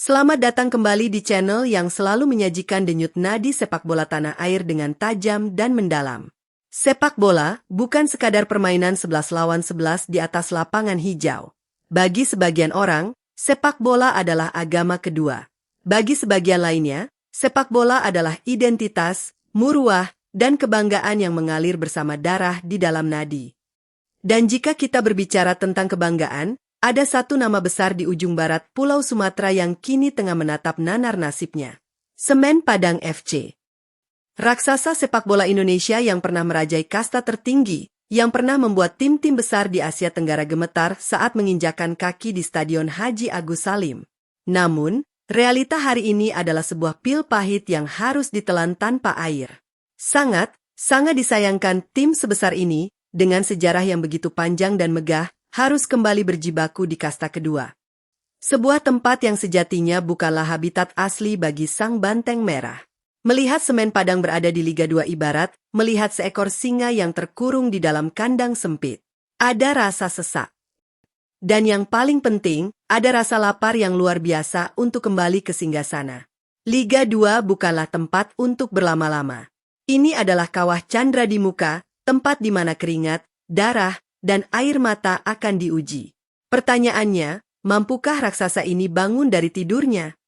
Selamat datang kembali di channel yang selalu menyajikan denyut nadi sepak bola tanah air dengan tajam dan mendalam. Sepak bola bukan sekadar permainan 11 lawan 11 di atas lapangan hijau. Bagi sebagian orang, sepak bola adalah agama kedua. Bagi sebagian lainnya, sepak bola adalah identitas, muruah, dan kebanggaan yang mengalir bersama darah di dalam nadi. Dan jika kita berbicara tentang kebanggaan, ada satu nama besar di ujung barat Pulau Sumatera yang kini tengah menatap nanar nasibnya. Semen Padang FC. Raksasa sepak bola Indonesia yang pernah merajai kasta tertinggi, yang pernah membuat tim-tim besar di Asia Tenggara gemetar saat menginjakan kaki di Stadion Haji Agus Salim. Namun, realita hari ini adalah sebuah pil pahit yang harus ditelan tanpa air. Sangat disayangkan tim sebesar ini, dengan sejarah yang begitu panjang dan megah, harus kembali berjibaku di kasta kedua. Sebuah tempat yang sejatinya bukanlah habitat asli bagi sang banteng merah. Melihat Semen Padang berada di Liga 2 ibarat melihat seekor singa yang terkurung di dalam kandang sempit. Ada rasa sesak. Dan yang paling penting, ada rasa lapar yang luar biasa untuk kembali ke singgasana. Liga 2 bukanlah tempat untuk berlama-lama. Ini adalah kawah candra di muka, tempat di mana keringat, darah, dan air mata akan diuji. Pertanyaannya, mampukah raksasa ini bangun dari tidurnya?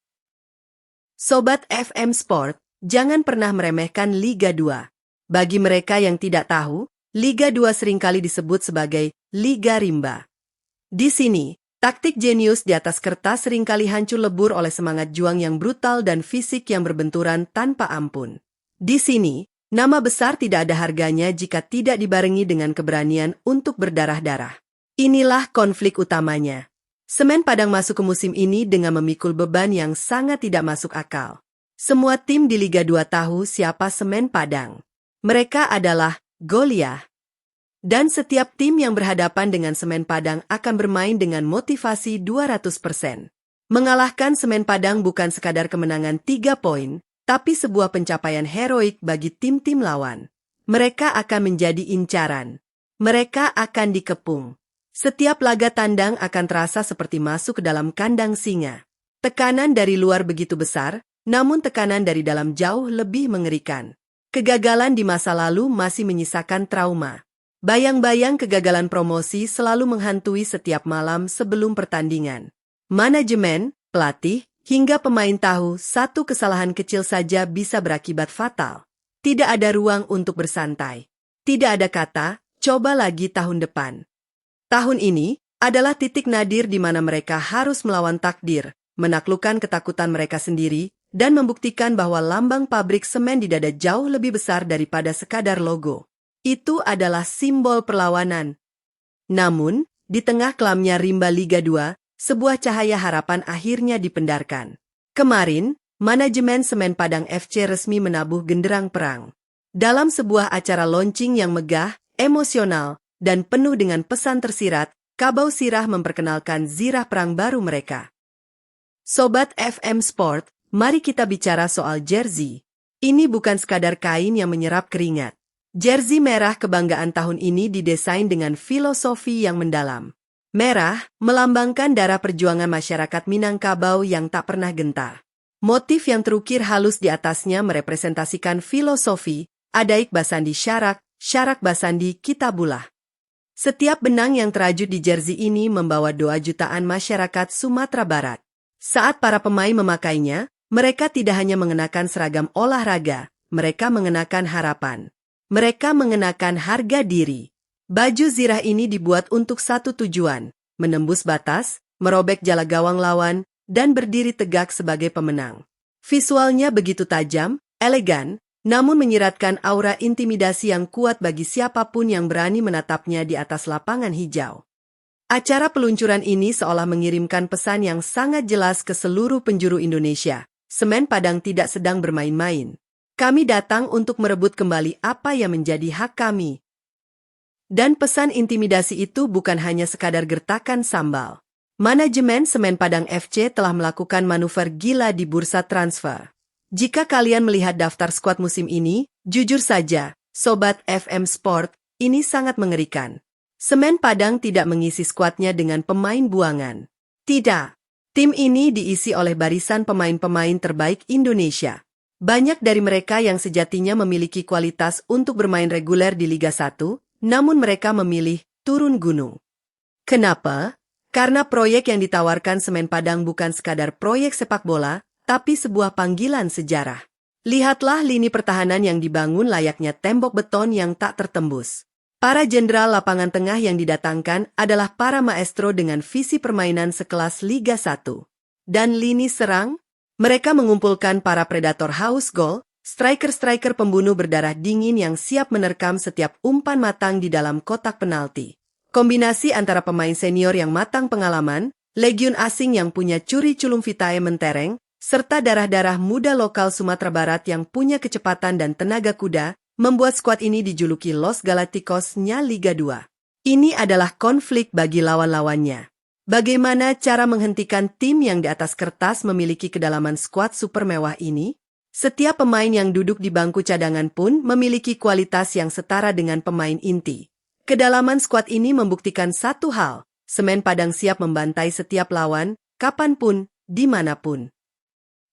Sobat FM Sport, jangan pernah meremehkan Liga 2. Bagi mereka yang tidak tahu, Liga 2 seringkali disebut sebagai Liga Rimba. Di sini, taktik jenius di atas kertas seringkali hancur lebur oleh semangat juang yang brutal dan fisik yang berbenturan tanpa ampun. Di sini, nama besar tidak ada harganya jika tidak dibarengi dengan keberanian untuk berdarah-darah. Inilah konflik utamanya. Semen Padang masuk ke musim ini dengan memikul beban yang sangat tidak masuk akal. Semua tim di Liga 2 tahu siapa Semen Padang. Mereka adalah Goliath. Dan setiap tim yang berhadapan dengan Semen Padang akan bermain dengan motivasi 200%. Mengalahkan Semen Padang bukan sekadar kemenangan 3 poin, tapi sebuah pencapaian heroik bagi tim-tim lawan. Mereka akan menjadi incaran. Mereka akan dikepung. Setiap laga tandang akan terasa seperti masuk ke dalam kandang singa. Tekanan dari luar begitu besar, namun tekanan dari dalam jauh lebih mengerikan. Kegagalan di masa lalu masih menyisakan trauma. Bayang-bayang kegagalan promosi selalu menghantui setiap malam sebelum pertandingan. Manajemen, pelatih, hingga pemain tahu satu kesalahan kecil saja bisa berakibat fatal. Tidak ada ruang untuk bersantai. Tidak ada kata, coba lagi tahun depan. Tahun ini adalah titik nadir di mana mereka harus melawan takdir, menaklukkan ketakutan mereka sendiri, dan membuktikan bahwa lambang pabrik semen di dada jauh lebih besar daripada sekadar logo. Itu adalah simbol perlawanan. Namun, di tengah kelamnya rimba Liga 2, sebuah cahaya harapan akhirnya dipendarkan. Kemarin, manajemen Semen Padang FC resmi menabuh genderang perang. Dalam sebuah acara launching yang megah, emosional, dan penuh dengan pesan tersirat, Kabau Sirah memperkenalkan zirah perang baru mereka. Sobat FM Sport, mari kita bicara soal jersey. Ini bukan sekadar kain yang menyerap keringat. Jersey merah kebanggaan tahun ini didesain dengan filosofi yang mendalam. Merah melambangkan darah perjuangan masyarakat Minangkabau yang tak pernah gentar. Motif yang terukir halus di atasnya merepresentasikan filosofi, Adaik Basandi Syarak, Syarak Basandi Kitabullah. Setiap benang yang terajut di jersey ini membawa doa jutaan masyarakat Sumatera Barat. Saat para pemain memakainya, mereka tidak hanya mengenakan seragam olahraga, mereka mengenakan harapan. Mereka mengenakan harga diri. Baju zirah ini dibuat untuk satu tujuan, menembus batas, merobek jala gawang lawan, dan berdiri tegak sebagai pemenang. Visualnya begitu tajam, elegan, namun menyiratkan aura intimidasi yang kuat bagi siapapun yang berani menatapnya di atas lapangan hijau. Acara peluncuran ini seolah mengirimkan pesan yang sangat jelas ke seluruh penjuru Indonesia. Semen Padang tidak sedang bermain-main. Kami datang untuk merebut kembali apa yang menjadi hak kami. Dan pesan intimidasi itu bukan hanya sekadar gertakan sambal. Manajemen Semen Padang FC telah melakukan manuver gila di bursa transfer. Jika kalian melihat daftar skuad musim ini, jujur saja, Sobat FM Sport, ini sangat mengerikan. Semen Padang tidak mengisi skuadnya dengan pemain buangan. Tidak. Tim ini diisi oleh barisan pemain-pemain terbaik Indonesia. Banyak dari mereka yang sejatinya memiliki kualitas untuk bermain reguler di Liga 1, namun mereka memilih turun gunung. Kenapa? Karena proyek yang ditawarkan Semen Padang bukan sekadar proyek sepak bola, tapi sebuah panggilan sejarah. Lihatlah lini pertahanan yang dibangun layaknya tembok beton yang tak tertembus. Para jenderal lapangan tengah yang didatangkan adalah para maestro dengan visi permainan sekelas Liga 1. Dan lini serang? Mereka mengumpulkan para predator haus gol, striker-striker pembunuh berdarah dingin yang siap menerkam setiap umpan matang di dalam kotak penalti. Kombinasi antara pemain senior yang matang pengalaman, legiun asing yang punya curi culum vitae mentereng, serta darah-darah muda lokal Sumatera Barat yang punya kecepatan dan tenaga kuda, membuat skuad ini dijuluki Los Galacticos-nya Liga 2. Ini adalah konflik bagi lawan-lawannya. Bagaimana cara menghentikan tim yang di atas kertas memiliki kedalaman skuad super mewah ini? Setiap pemain yang duduk di bangku cadangan pun memiliki kualitas yang setara dengan pemain inti. Kedalaman skuad ini membuktikan satu hal, Semen Padang siap membantai setiap lawan, kapanpun, dimanapun.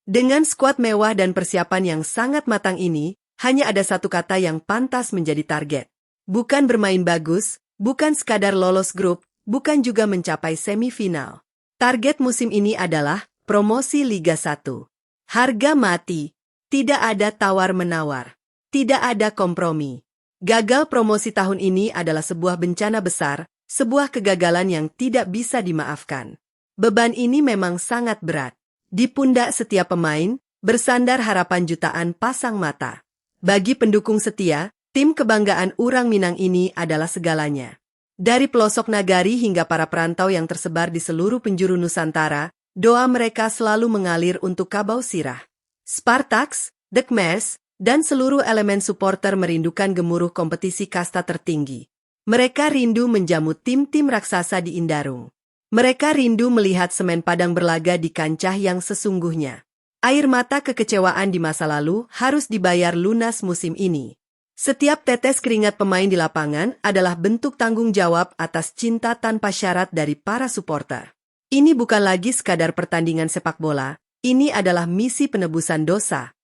Dengan skuad mewah dan persiapan yang sangat matang ini, hanya ada satu kata yang pantas menjadi target. Bukan bermain bagus, bukan sekadar lolos grup, bukan juga mencapai semifinal. Target musim ini adalah promosi Liga 1. Harga mati, tidak ada tawar-menawar, tidak ada kompromi. Gagal promosi tahun ini adalah sebuah bencana besar, sebuah kegagalan yang tidak bisa dimaafkan. Beban ini memang sangat berat. Di pundak setiap pemain, bersandar harapan jutaan pasang mata. Bagi pendukung setia, tim kebanggaan Urang Minang ini adalah segalanya. Dari pelosok nagari hingga para perantau yang tersebar di seluruh penjuru Nusantara, doa mereka selalu mengalir untuk Kabau Sirah. Spartaks, The Khmers, dan seluruh elemen supporter merindukan gemuruh kompetisi kasta tertinggi. Mereka rindu menjamu tim-tim raksasa di Indarung. Mereka rindu melihat Semen Padang berlaga di kancah yang sesungguhnya. Air mata kekecewaan di masa lalu harus dibayar lunas musim ini. Setiap tetes keringat pemain di lapangan adalah bentuk tanggung jawab atas cinta tanpa syarat dari para supporter. Ini bukan lagi sekadar pertandingan sepak bola, ini adalah misi penebusan dosa.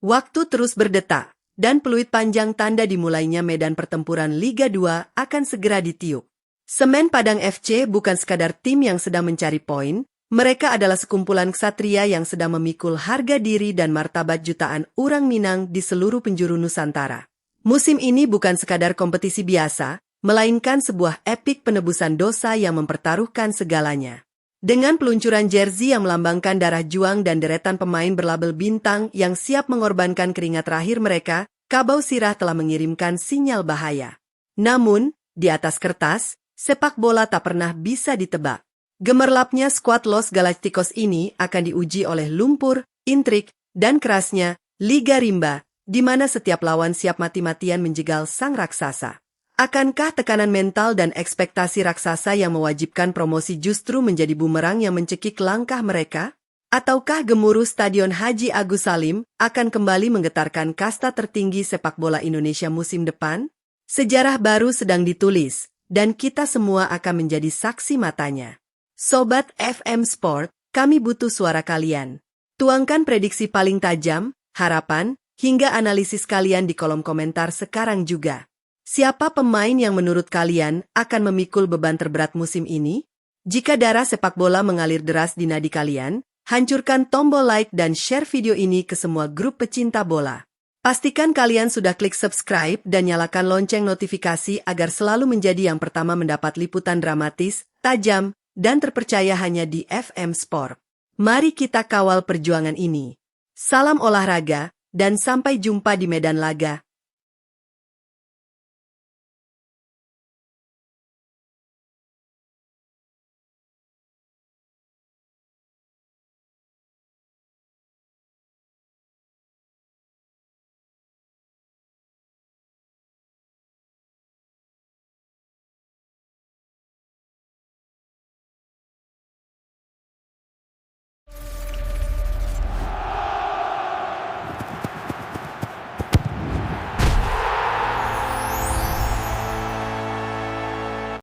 Waktu terus berdetak, dan peluit panjang tanda dimulainya medan pertempuran Liga 2 akan segera ditiup. Semen Padang FC bukan sekadar tim yang sedang mencari poin, mereka adalah sekumpulan ksatria yang sedang memikul harga diri dan martabat jutaan Urang Minang di seluruh penjuru Nusantara. Musim ini bukan sekadar kompetisi biasa, melainkan sebuah epik penebusan dosa yang mempertaruhkan segalanya. Dengan peluncuran jersey yang melambangkan darah juang dan deretan pemain berlabel bintang yang siap mengorbankan keringat terakhir mereka, Kabau Sirah telah mengirimkan sinyal bahaya. Namun, di atas kertas, sepak bola tak pernah bisa ditebak. Gemerlapnya skuad Los Galacticos ini akan diuji oleh lumpur, intrik, dan kerasnya Liga Rimba, di mana setiap lawan siap mati-matian menjegal sang raksasa. Akankah tekanan mental dan ekspektasi raksasa yang mewajibkan promosi justru menjadi bumerang yang mencekik langkah mereka? Ataukah gemuruh Stadion Haji Agus Salim akan kembali menggetarkan kasta tertinggi sepak bola Indonesia musim depan? Sejarah baru sedang ditulis, dan kita semua akan menjadi saksi matanya. Sobat FM Sport, kami butuh suara kalian. Tuangkan prediksi paling tajam, harapan, hingga analisis kalian di kolom komentar sekarang juga. Siapa pemain yang menurut kalian akan memikul beban terberat musim ini? Jika darah sepak bola mengalir deras di nadi kalian, hancurkan tombol like dan share video ini ke semua grup pecinta bola. Pastikan kalian sudah klik subscribe dan nyalakan lonceng notifikasi agar selalu menjadi yang pertama mendapat liputan dramatis, tajam, dan terpercaya hanya di FM Sport. Mari kita kawal perjuangan ini. Salam olahraga, dan sampai jumpa di medan laga.